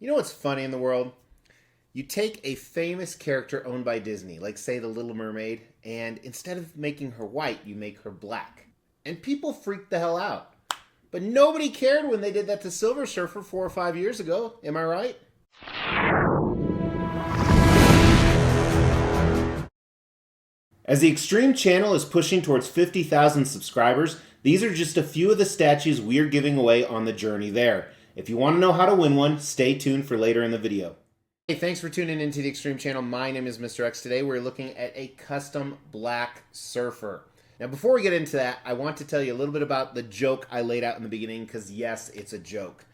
You know what's funny in the world? You take a famous character owned by Disney, like say The Little Mermaid, and instead of making her white, you make her black. And people freak the hell out. But nobody cared when they did that to Silver Surfer 4 or 5 years ago. Am I right? As the Extreme channel is pushing towards 50,000 subscribers, these are just a few of the statues we are giving away on the journey there. If you want to know how to win one, stay tuned for later in the video. Hey, thanks for tuning into the Extreme channel. My name is Mr. X. Today we're looking at a custom black surfer. Now before we get into that, I want to tell you a little bit about the joke I laid out in the beginning, because yes, it's a joke.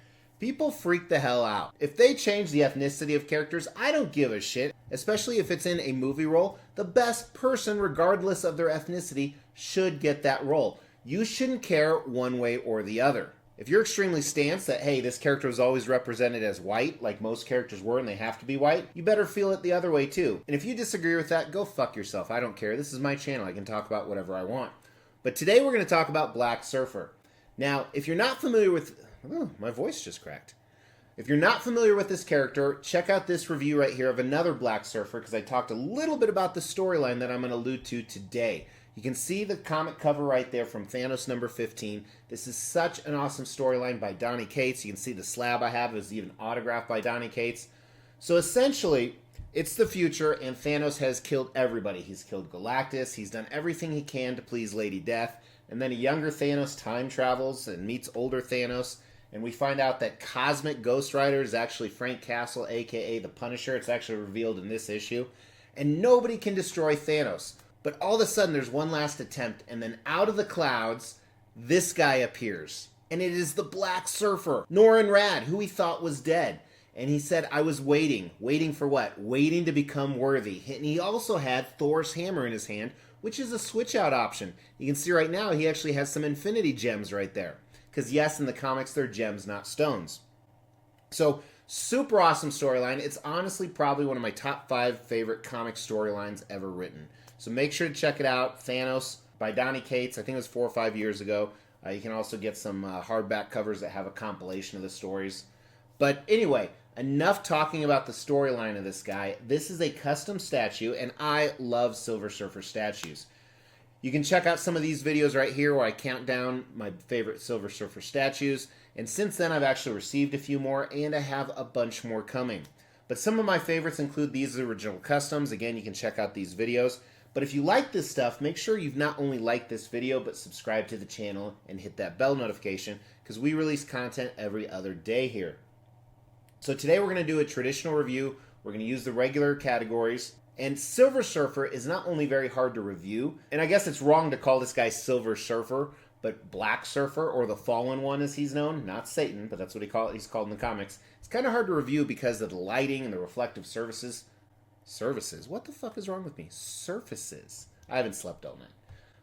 People freak the hell out. If they change the ethnicity of characters, I don't give a shit. Especially if it's in a movie role, the best person, regardless of their ethnicity, should get that role. You shouldn't care one way or the other. If you're extremely stance that, hey, this character was always represented as white, like most characters were, and they have to be white, you better feel it the other way too. And if you disagree with that, go fuck yourself. I don't care. This is my channel. I can talk about whatever I want. But today we're going to talk about Black Surfer. Now, if you're not familiar with... Oh, my voice just cracked. If you're not familiar with this character, check out this review right here of another Black Surfer, because I talked a little bit about the storyline that I'm going to allude to today. You can see the comic cover right there from Thanos number 15. This is such an awesome storyline by Donny Cates. You can see the slab I have is even autographed by Donny Cates. So essentially, it's the future, and Thanos has killed everybody. He's killed Galactus. He's done everything he can to please Lady Death. And then a younger Thanos time travels and meets older Thanos. And we find out that Cosmic Ghost Rider is actually Frank Castle, a.k.a. the Punisher. It's actually revealed in this issue. And nobody can destroy Thanos. But all of a sudden, there's one last attempt, and then out of the clouds, this guy appears. And it is the Black Surfer, Norrin Radd, who he thought was dead. And he said, I was waiting. Waiting for what? Waiting to become worthy. And he also had Thor's hammer in his hand, which is a switch-out option. You can see right now, he actually has some Infinity Gems right there. Because yes, in the comics, they're gems, not stones. So, super awesome storyline. It's honestly probably one of my top 5 favorite comic storylines ever written. So make sure to check it out. Thanos by Donny Cates. I think it was 4 or 5 years ago. You can also get some hardback covers that have a compilation of the stories. But anyway, enough talking about the storyline of this guy. This is a custom statue, and I love Silver Surfer statues. You can check out some of these videos right here where I count down my favorite Silver Surfer statues. And since then, I've actually received a few more, and I have a bunch more coming. But some of my favorites include these original customs. Again, you can check out these videos. But if you like this stuff, make sure you've not only liked this video, but subscribe to the channel and hit that bell notification, because we release content every other day here. So today we're going to do a traditional review. We're going to use the regular categories. And Silver Surfer is not only very hard to review, and I guess it's wrong to call this guy Silver Surfer, but Black Surfer, or the Fallen One as he's known, not Satan, but that's what he's called in the comics. It's kind of hard to review because of the lighting and the reflective surfaces. Services? What the fuck is wrong with me? Surfaces. I haven't slept all night.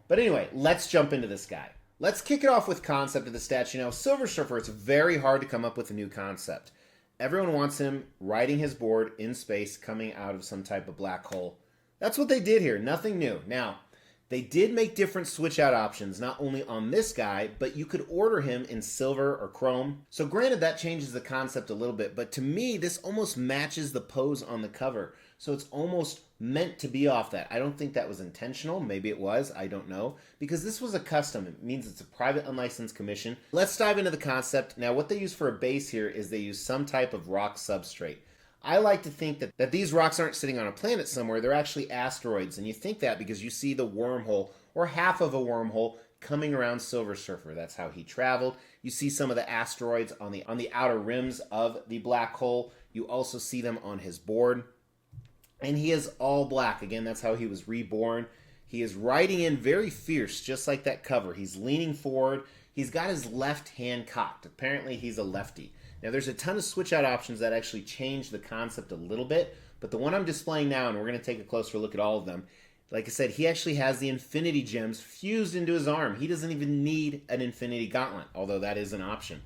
But anyway, let's jump into this guy. Let's kick it off with concept of the statue. Now, Silver Surfer, it's very hard to come up with a new concept. Everyone wants him riding his board in space, coming out of some type of black hole. That's what they did here. Nothing new. Now, they did make different switch-out options, not only on this guy, but you could order him in silver or chrome. So granted, that changes the concept a little bit, but to me, this almost matches the pose on the cover. So it's almost meant to be off that. I don't think that was intentional. Maybe it was. I don't know. Because this was a custom. It means it's a private unlicensed commission. Let's dive into the concept. Now, what they use for a base here is they use some type of rock substrate. I like to think that these rocks aren't sitting on a planet somewhere. They're actually asteroids. And you think that because you see the wormhole, or half of a wormhole, coming around Silver Surfer. That's how he traveled. You see some of the asteroids on the outer rims of the black hole. You also see them on his board. And he is all black. Again, that's how he was reborn. He is riding in very fierce, just like that cover. He's leaning forward. He's got his left hand cocked. Apparently, he's a lefty. Now, there's a ton of switch-out options that actually change the concept a little bit, but the one I'm displaying now, and we're going to take a closer look at all of them, like I said, he actually has the Infinity Gems fused into his arm. He doesn't even need an Infinity Gauntlet, although that is an option.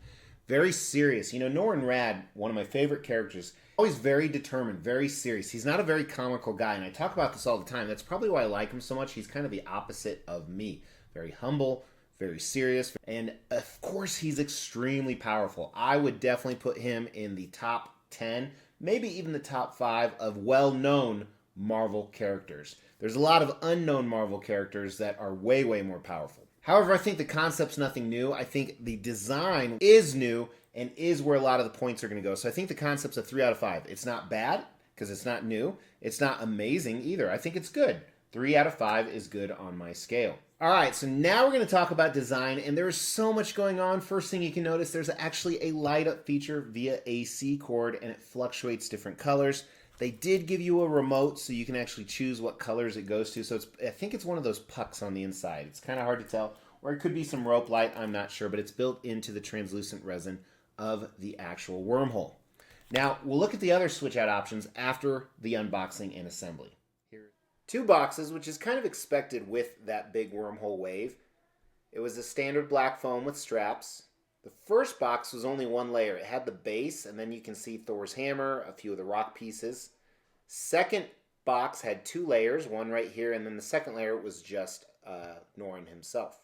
Very serious. You know, Norrin Radd, one of my favorite characters, always very determined, very serious. He's not a very comical guy, and I talk about this all the time. That's probably why I like him so much. He's kind of the opposite of me. Very humble, very serious, and of course he's extremely powerful. I would definitely put him in the top 10, maybe even the top 5 of well-known Marvel characters. There's a lot of unknown Marvel characters that are way, way more powerful. However, I think the concept's nothing new. I think the design is new and is where a lot of the points are going to go. So I think the concept's a 3 out of 5. It's not bad because it's not new. It's not amazing either. I think it's good. 3 out of 5 is good on my scale. All right, so now we're going to talk about design, and there's so much going on. First thing you can notice, there's actually a light up feature via AC cord, and it fluctuates different colors. They did give you a remote, so you can actually choose what colors it goes to. So I think it's one of those pucks on the inside. It's kind of hard to tell, or it could be some rope light. I'm not sure, but it's built into the translucent resin of the actual wormhole. Now, we'll look at the other switch out options after the unboxing and assembly. Here, 2 boxes, which is kind of expected with that big wormhole wave. It was a standard black foam with straps. The first box was only 1 layer. It had the base, and then you can see Thor's hammer, a few of the rock pieces. Second box had 2 layers, one right here, and then the second layer was just Norrin himself.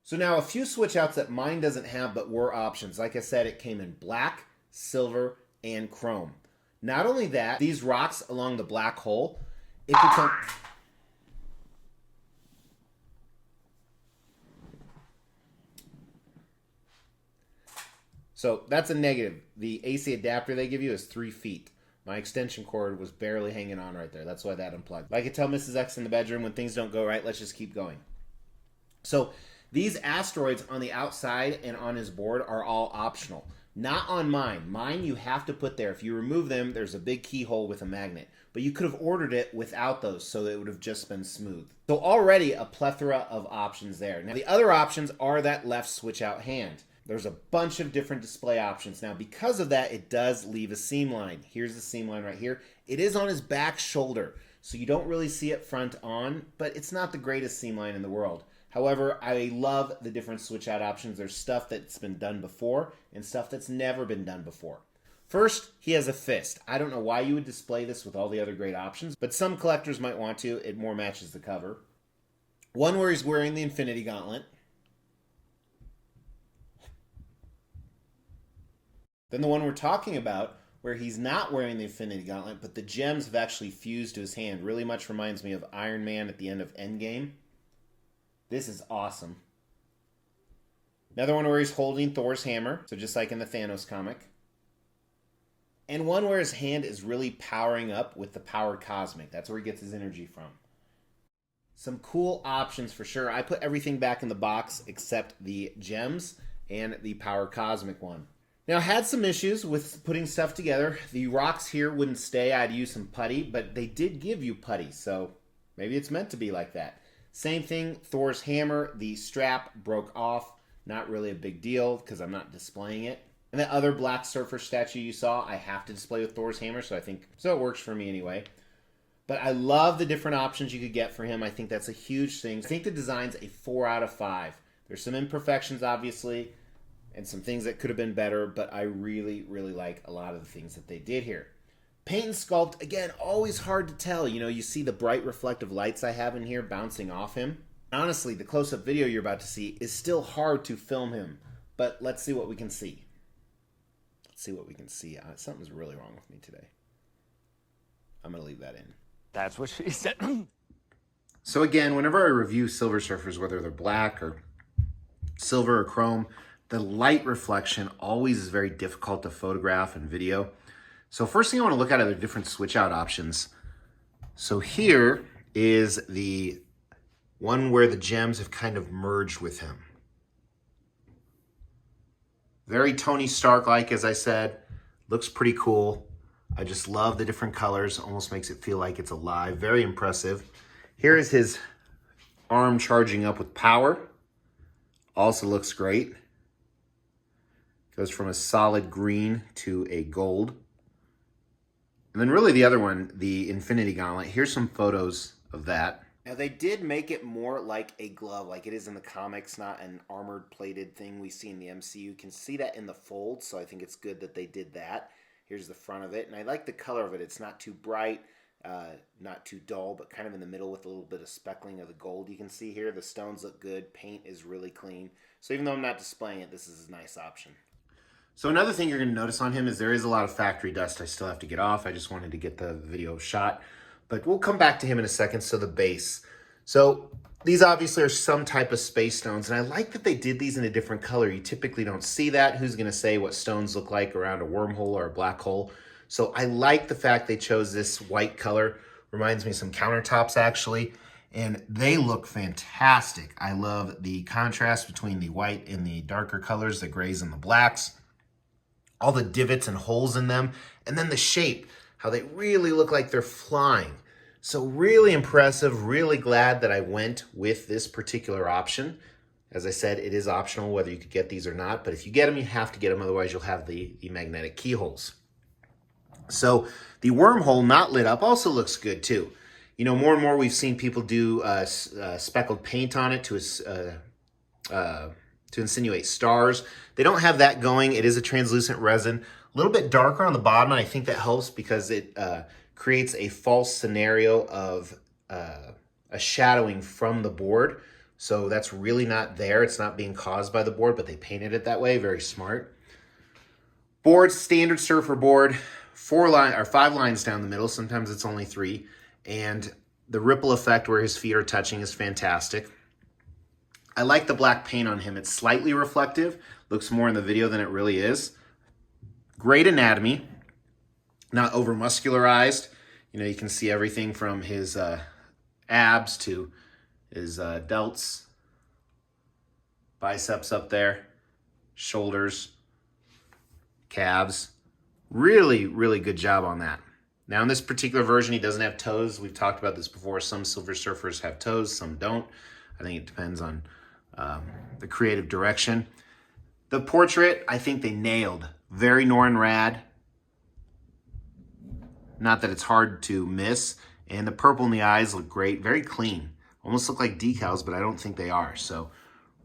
So now a few switch outs that mine doesn't have but were options. Like I said, it came in black, silver, and chrome. Not only that, these rocks along the black hole, it becomes... So that's a negative. The AC adapter they give you is 3 feet. My extension cord was barely hanging on right there. That's why that unplugged. Like I tell Mrs. X in the bedroom, when things don't go right, let's just keep going. So these asteroids on the outside and on his board are all optional. Not on mine. Mine you have to put there. If you remove them, there's a big keyhole with a magnet. But you could have ordered it without those, so it would have just been smooth. So already a plethora of options there. Now the other options are that left switch out hand. There's a bunch of different display options. Now because of that, it does leave a seam line. Here's the seam line right here. It is on his back shoulder, so you don't really see it front on, but it's not the greatest seam line in the world. However, I love the different switch out options. There's stuff that's been done before and stuff that's never been done before. First, he has a fist. I don't know why you would display this with all the other great options, but some collectors might want to. It more matches the cover. One where he's wearing the Infinity Gauntlet. Then the one we're talking about where he's not wearing the Infinity Gauntlet, but the gems have actually fused to his hand. Really much reminds me of Iron Man at the end of Endgame. This is awesome. Another one where he's holding Thor's hammer, so just like in the Thanos comic. And one where his hand is really powering up with the powered cosmic. That's where he gets his energy from. Some cool options for sure. I put everything back in the box except the gems and the powered cosmic one. Now, I had some issues with putting stuff together. The rocks here wouldn't stay. I had to use some putty, but they did give you putty, so maybe it's meant to be like that. Same thing, Thor's hammer, the strap broke off. Not really a big deal because I'm not displaying it. And the other black surfer statue you saw, I have to display with Thor's hammer, so it works for me anyway. But I love the different options you could get for him. I think that's a huge thing. I think the design's a 4 out of 5. There's some imperfections, obviously, and some things that could have been better, but I really, really like a lot of the things that they did here. Paint and sculpt, again, always hard to tell. You know, you see the bright reflective lights I have in here bouncing off him. Honestly, the close-up video you're about to see is still hard to film him, but let's see what we can see. Let's see what we can see. Something's really wrong with me today. I'm going to leave that in. That's what she said. So again, whenever I review Silver Surfers, whether they're black or silver or chrome, the light reflection always is very difficult to photograph and video. So first thing I want to look at are the different switch out options. So here is the one where the gems have kind of merged with him. Very Tony Stark-like, as I said. Looks pretty cool. I just love the different colors. Almost makes it feel like it's alive. Very impressive. Here is his arm charging up with power. Also looks great. Goes from a solid green to a gold. And then really the other one, the Infinity Gauntlet. Here's some photos of that. Now they did make it more like a glove, like it is in the comics, not an armored plated thing we see in the MCU. You can see that in the fold, so I think it's good that they did that. Here's the front of it, and I like the color of it. It's not too bright, not too dull, but kind of in the middle with a little bit of speckling of the gold you can see here. The stones look good. Paint is really clean. So even though I'm not displaying it, this is a nice option. So another thing you're going to notice on him is there is a lot of factory dust I still have to get off. I just wanted to get the video shot. But we'll come back to him in a second. So the base. So these obviously are some type of space stones. And I like that they did these in a different color. You typically don't see that. Who's going to say what stones look like around a wormhole or a black hole? So I like the fact they chose this white color. Reminds me of some countertops actually. And they look fantastic. I love the contrast between the white and the darker colors, the grays and the blacks. All the divots and holes in them. And then the shape, how they really look like they're flying. So really impressive, really glad that I went with this particular option. As I said, it is optional whether you could get these or not, but if you get them, you have to get them, otherwise you'll have the magnetic keyholes. So the wormhole not lit up also looks good too. You know, more and more we've seen people do speckled paint on it to insinuate stars. They don't have that going. It is a translucent resin. A little bit darker on the bottom, and I think that helps because it creates a false scenario of a shadowing from the board. So that's really not there. It's not being caused by the board, but they painted it that way. Very smart. Board, standard Surfer board, 5 lines down the middle. Sometimes it's only 3. And the ripple effect where his feet are touching is fantastic. I like the black paint on him. It's slightly reflective. Looks more in the video than it really is. Great anatomy. Not over muscularized. You know, you can see everything from his abs to his delts, biceps up there, shoulders, calves. Really, really good job on that. Now in this particular version, he doesn't have toes. We've talked about this before. Some Silver Surfers have toes, some don't. I think it depends on the creative direction. The portrait, I think they nailed. Very Norrin Rad. Not that it's hard to miss. And the purple in the eyes look great. Very clean. Almost look like decals, but I don't think they are. So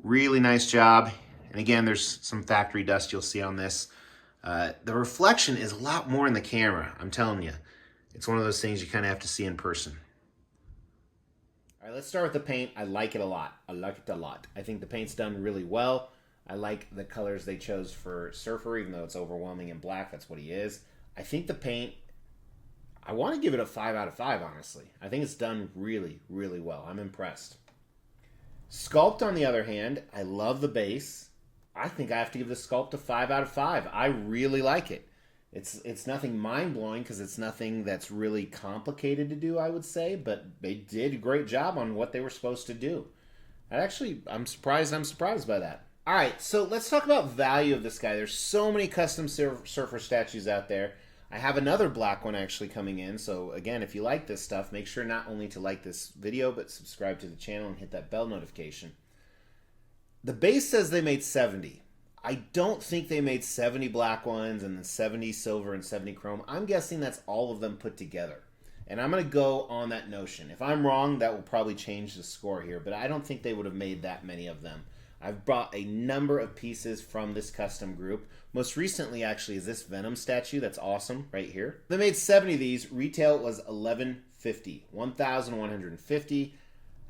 really nice job. And again, there's some factory dust you'll see on this. The reflection is a lot more in the camera. I'm telling you. It's one of those things you kind of have to see in person. All right, let's start with the paint. I like it a lot. I like it a lot. I think the paint's done really well. I like the colors they chose for Surfer, even though it's overwhelming in black. That's what he is. I think the paint, I want to give it a 5 out of 5, honestly. I think it's done really, really well. I'm impressed. Sculpt, on the other hand, I love the base. I think I have to give the sculpt a 5 out of 5. I really like it. It's nothing mind-blowing because it's nothing that's really complicated to do, I would say, but they did a great job on what they were supposed to do. I'm surprised by that. All right, so let's talk about value of this guy. There's so many custom Surfer statues out there. I have another black one actually coming in, so again, if you like this stuff, make sure not only to like this video, but subscribe to the channel and hit that bell notification. The base says they made 70. I don't think they made 70 black ones and then 70 silver and 70 chrome. I'm guessing that's all of them put together. And I'm going to go on that notion. If I'm wrong, that will probably change the score here, but I don't think they would have made that many of them. I've brought a number of pieces from this custom group. Most recently, actually, is this Venom statue. That's awesome right here. They made 70 of these. Retail was $1,150. $1,150.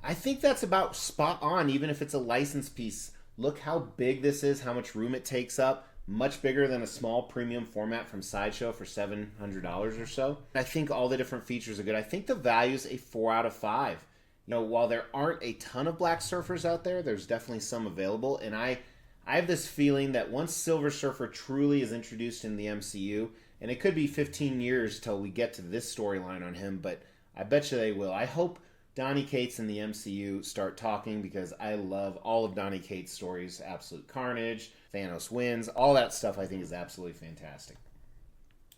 I think that's about spot on, even if it's a licensed piece. Look how big this is, how much room it takes up. much bigger than a small premium format from Sideshow for $700 or so. I think all the different features are good. I think the value is a 4 out of 5. You know, while there aren't a ton of black surfers out there, there's definitely some available, and I have this feeling that once Silver Surfer truly is introduced in the MCU, and it could be 15 years till we get to this storyline on him, but I bet you they will. I hope Donny Cates and the MCU start talking, because I love all of Donny Cates' stories. Absolute Carnage, Thanos Wins, all that stuff I think is absolutely fantastic.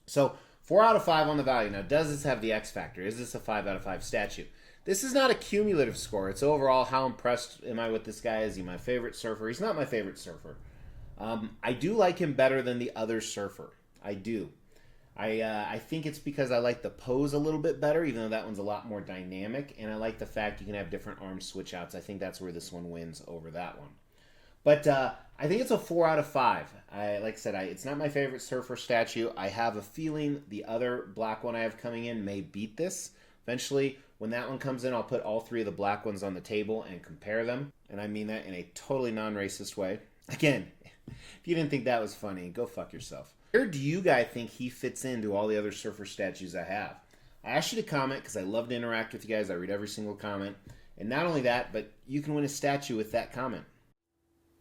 So 4 out of 5 on the value. Now, does this have the X factor? Is this a 5 out of 5 statue? This is not a cumulative score. It's overall, how impressed am I with this guy? Is he my favorite surfer? He's not my favorite surfer. I do like him better than the other surfer. I do. I think it's because I like the pose a little bit better, even though that one's a lot more dynamic, and I like the fact you can have different arm switch outs. I think that's where this one wins over that one. But I think it's a 4 out of 5. Like I said, it's not my favorite surfer statue. I have a feeling the other black one I have coming in may beat this. Eventually, when that one comes in, I'll put all 3 of the black ones on the table and compare them. And I mean that in a totally non-racist way. Again, if you didn't think that was funny, go fuck yourself. Where do you guys think he fits into all the other surfer statues I have? I asked you to comment because I love to interact with you guys. I read every single comment. And not only that, but you can win a statue with that comment.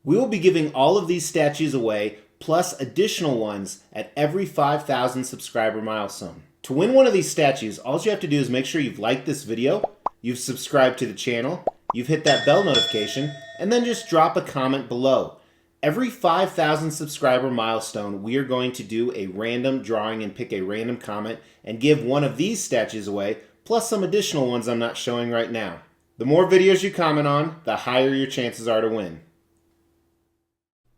We will be giving all of these statues away, plus additional ones at every 5,000 subscriber milestone. To win one of these statues, all you have to do is make sure you've liked this video, you've subscribed to the channel, you've hit that bell notification, and then just drop a comment below. Every 5,000 subscriber milestone, we are going to do a random drawing and pick a random comment and give one of these statues away, plus some additional ones I'm not showing right now. The more videos you comment on, the higher your chances are to win.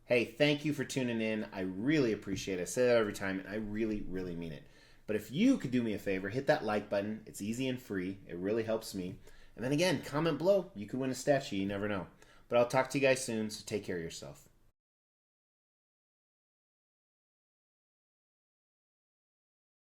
Hey, thank you for tuning in. I really appreciate it. I say that every time, and I really, really mean it. But if you could do me a favor, hit that like button. It's easy and free. It really helps me. And then again, comment below. You could win a statue. You never know. But I'll talk to you guys soon, so take care of yourself.